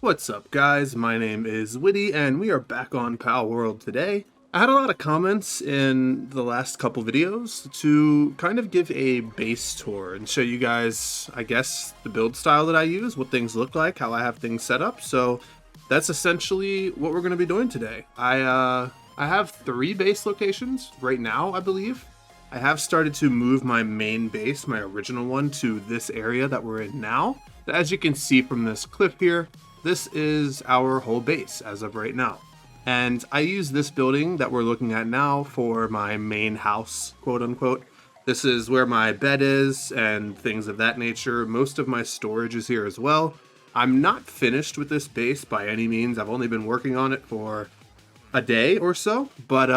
What's up, guys? My name is Witty, and we are back on Palworld today. I had a lot of comments in the last couple videos to kind of give a base tour and show you guys, I guess, the build style that I use, what things look like, how I have things set up. So that's essentially what we're going to be doing today. I have 3 base locations right now, I believe. I have started to move my main base, my original one, to this area that we're in now. As you can see from this clip here, this is our whole base as of right now. And I use this building that we're looking at now for my main house, quote unquote. This is where my bed is and things of that nature. Most of my storage is here as well. I'm not finished with this base by any means. I've only been working on it for a day or so, but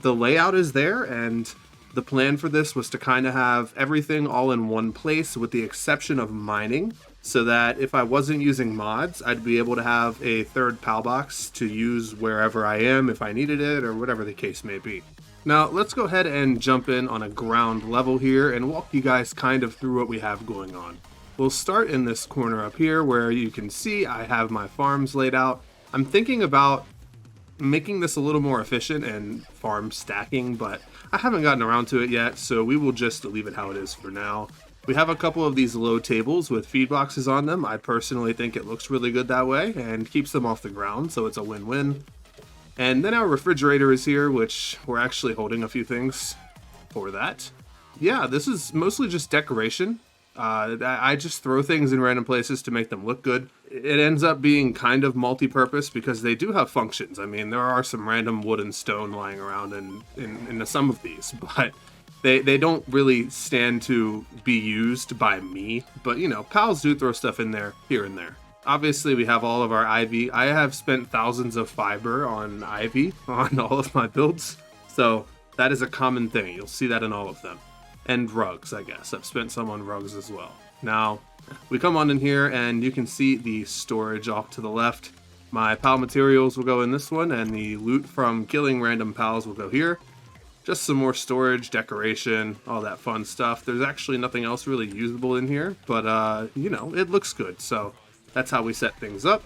the layout is there, and the plan for this was to kind of have everything all in one place with the exception of mining, so that if I wasn't using mods, I'd be able to have a third PAL box to use wherever I am if I needed it or whatever the case may be. Now let's go ahead and jump in on a ground level here and walk you guys kind of through what we have going on. We'll start in this corner up here where you can see I have my farms laid out. I'm thinking about making this a little more efficient and farm stacking, but I haven't gotten around to it yet, so we will just leave it how it is for now. We have a couple of these low tables with feed boxes on them. I personally think it looks really good that way and keeps them off the ground, so it's a win-win. And then our refrigerator is here, which we're actually holding a few things for that. Yeah, this is mostly just decoration. I just throw things in random places to make them look good. It ends up being kind of multi-purpose because they do have functions. I mean, there are some random wood and stone lying around in some of these, but they don't really stand to be used by me. But, you know, pals do throw stuff in there here and there. Obviously, we have all of our ivy. I have spent thousands of fiber on ivy on all of my builds, so that is a common thing. You'll see that in all of them. And rugs, I guess. I've spent some on rugs as well. Now, we come on in here and you can see the storage off to the left. My PAL materials will go in this one, and the loot from killing random pals will go here. Just some more storage, decoration, all that fun stuff. There's actually nothing else really usable in here, but you know, it looks good. So that's how we set things up.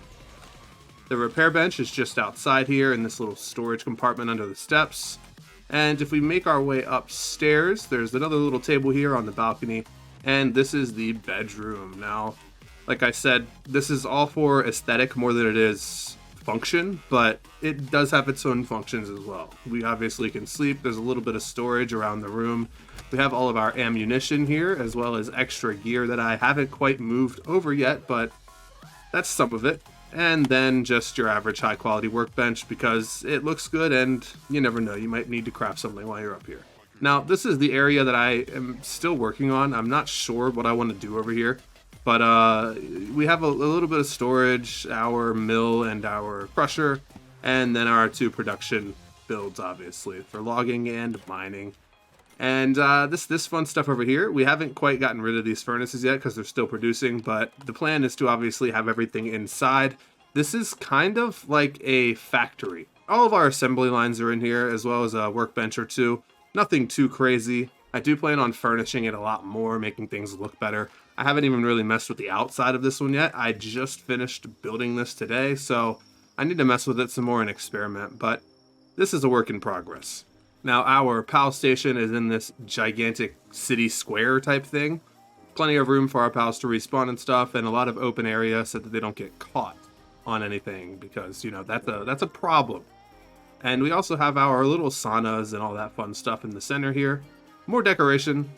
The repair bench is just outside here in this little storage compartment under the steps. And if we make our way upstairs, there's another little table here on the balcony, and this is the bedroom. Now, like I said, this is all for aesthetic more than it is function, but it does have its own functions as well. We obviously can sleep. There's a little bit of storage around the room. We have all of our ammunition here, as well as extra gear that I haven't quite moved over yet, but that's some of it. And then just your average high quality workbench because it looks good and you never know, you might need to craft something while you're up here. Now, this is the area that I am still working on. I'm not sure what I want to do over here, but we have a little bit of storage, our mill and our crusher, and then our 2 production builds, obviously, for logging and mining. And this fun stuff over here, we haven't quite gotten rid of these furnaces yet because they're still producing, but the plan is to obviously have everything inside. This is kind of like a factory. All of our assembly lines are in here, as well as a workbench or 2. Nothing too crazy. I do plan on furnishing it a lot more, making things look better. I haven't even really messed with the outside of this one yet. I just finished building this today, so I need to mess with it some more and experiment, but this is a work in progress. Now, our PAL station is in this gigantic city square type thing. Plenty of room for our pals to respawn and stuff, and a lot of open area so that they don't get caught on anything, because, you know, that's a problem. And we also have our little saunas and all that fun stuff in the center here. More decoration.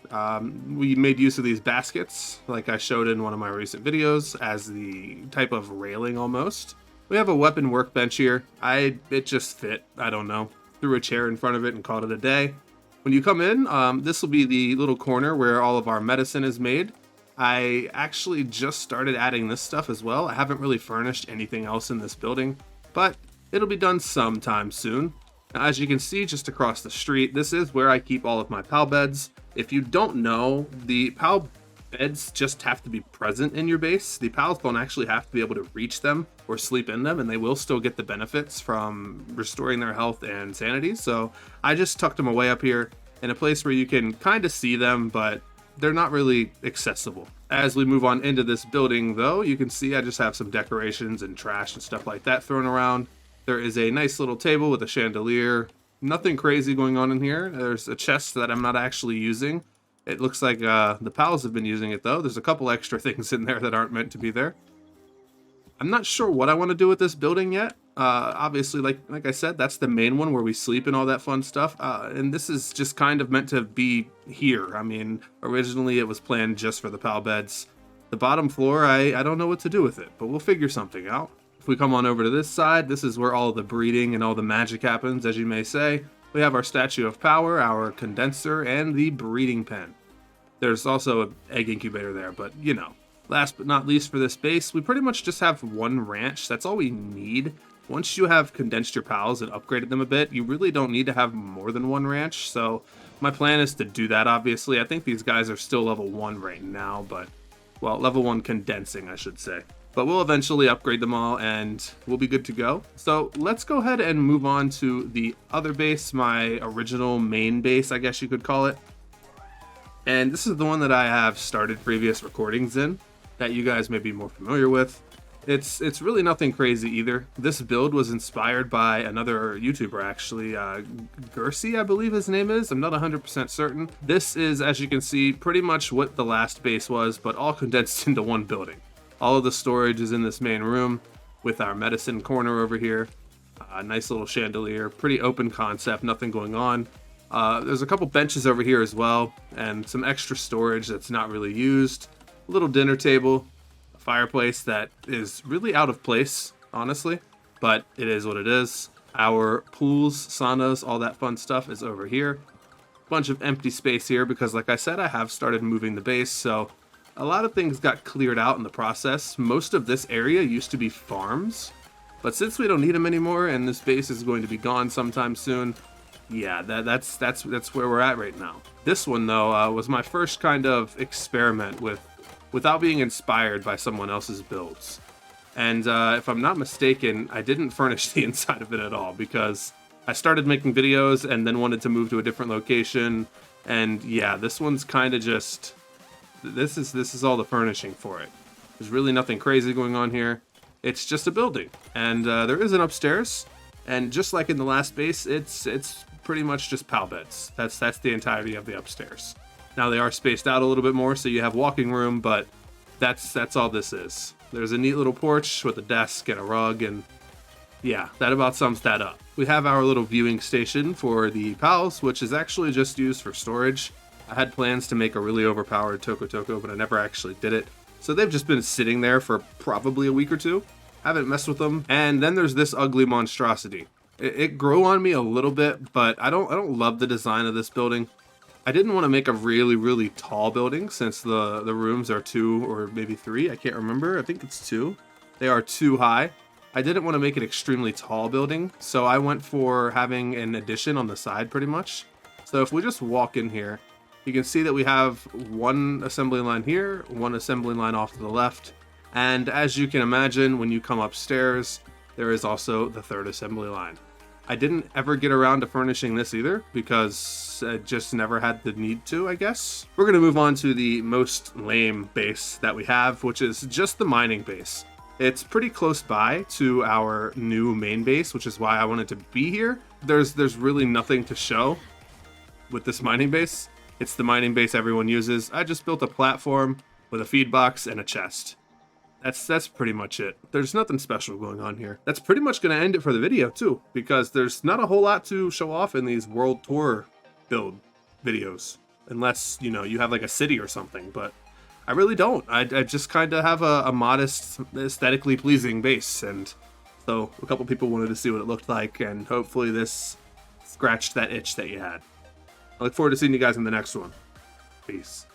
We made use of these baskets, like I showed in one of my recent videos, as the type of railing almost. We have a weapon workbench here. It just fit, I don't know. Threw a chair in front of it and called it a day. When you come in, this will be the little corner where all of our medicine is made. I actually just started adding this stuff as well. I haven't really furnished anything else in this building, but it'll be done sometime soon. Now, as you can see just across the street, this is where I keep all of my PAL beds. If you don't know, the PAL beds just have to be present in your base. The pals don't actually have to be able to reach them or sleep in them, and they will still get the benefits from restoring their health and sanity. So I just tucked them away up here in a place where you can kind of see them, but they're not really accessible. As we move on into this building, though, you can see I just have some decorations and trash and stuff like that thrown around. There is a nice little table with a chandelier. Nothing crazy going on in here. There's a chest that I'm not actually using. It looks like the pals have been using it, though. There's a couple extra things in there that aren't meant to be there. I'm not sure what I want to do with this building yet. Obviously, like I said, that's the main one where we sleep and all that fun stuff. And this is just kind of meant to be here. I mean, originally it was planned just for the pal beds. The bottom floor, I don't know what to do with it, but we'll figure something out. If we come on over to this side, this is where all the breeding and all the magic happens, as you may say. We have our statue of power, our condenser, and the breeding pen. There's also an egg incubator there, but you know. Last but not least for this base, we pretty much just have one ranch. That's all we need. Once you have condensed your pals and upgraded them a bit, you really don't need to have more than one ranch. So my plan is to do that, obviously. I think these guys are still level 1 right now, but, well, level 1 condensing, I should say. But we'll eventually upgrade them all and we'll be good to go. So let's go ahead and move on to the other base, my original main base, I guess you could call it. And this is the one that I have started previous recordings in, that you guys may be more familiar with. It's really nothing crazy either. This build was inspired by another YouTuber, actually, Gersey, I believe his name is. I'm not 100% certain. This is, as you can see, pretty much what the last base was, but all condensed into one building. All of the storage is in this main room with our medicine corner over here. A nice little chandelier, pretty open concept, nothing going on. There's a couple benches over here as well, and some extra storage that's not really used. A little dinner table, a fireplace that is really out of place, honestly, but it is what it is. Our pools, saunas, all that fun stuff is over here. Bunch of empty space here because, like I said, I have started moving the base, so a lot of things got cleared out in the process. Most of this area used to be farms, but since we don't need them anymore and this base is going to be gone sometime soon, yeah, that's where we're at right now. This one, though, was my first kind of experiment without being inspired by someone else's builds. And if I'm not mistaken, I didn't furnish the inside of it at all because I started making videos and then wanted to move to a different location. And yeah, this one's kind of just... This is all the furnishing for it. There's really nothing crazy going on here. It's just a building, and there is an upstairs. And just like in the last base, it's pretty much just pal beds. That's the entirety of the upstairs. Now they are spaced out a little bit more, so you have walking room, but that's all this is. There's a neat little porch with a desk and a rug, and yeah, that about sums that up. We have our little viewing station for the pals, which is actually just used for storage. I had plans to make a really overpowered Toko, but I never actually did it. So they've just been sitting there for probably a week or two. Haven't messed with them. And then there's this ugly monstrosity. It grew on me a little bit, but I don't love the design of this building. I didn't want to make a really tall building since the rooms are 2 or maybe 3. I can't remember. I think it's 2. They are too high. I didn't want to make an extremely tall building, so I went for having an addition on the side pretty much. So if we just walk in here, you can see that we have one assembly line here, one assembly line off to the left, and as you can imagine, when you come upstairs, there is also the third assembly line. I didn't ever get around to furnishing this either because I just never had the need to, I guess. We're going to move on to the most lame base that we have, which is just the mining base. It's pretty close by to our new main base, which is why I wanted to be here. There's really nothing to show with this mining base. It's the mining base everyone uses. I just built a platform with a feed box and a chest. That's pretty much it. There's nothing special going on here. That's pretty much going to end it for the video too, because there's not a whole lot to show off in these world tour build videos, unless, you know, you have like a city or something, but I really don't. I just kind of have a modest, aesthetically pleasing base, and so a couple people wanted to see what it looked like, and hopefully this scratched that itch that you had. I look forward to seeing you guys in the next one. Peace.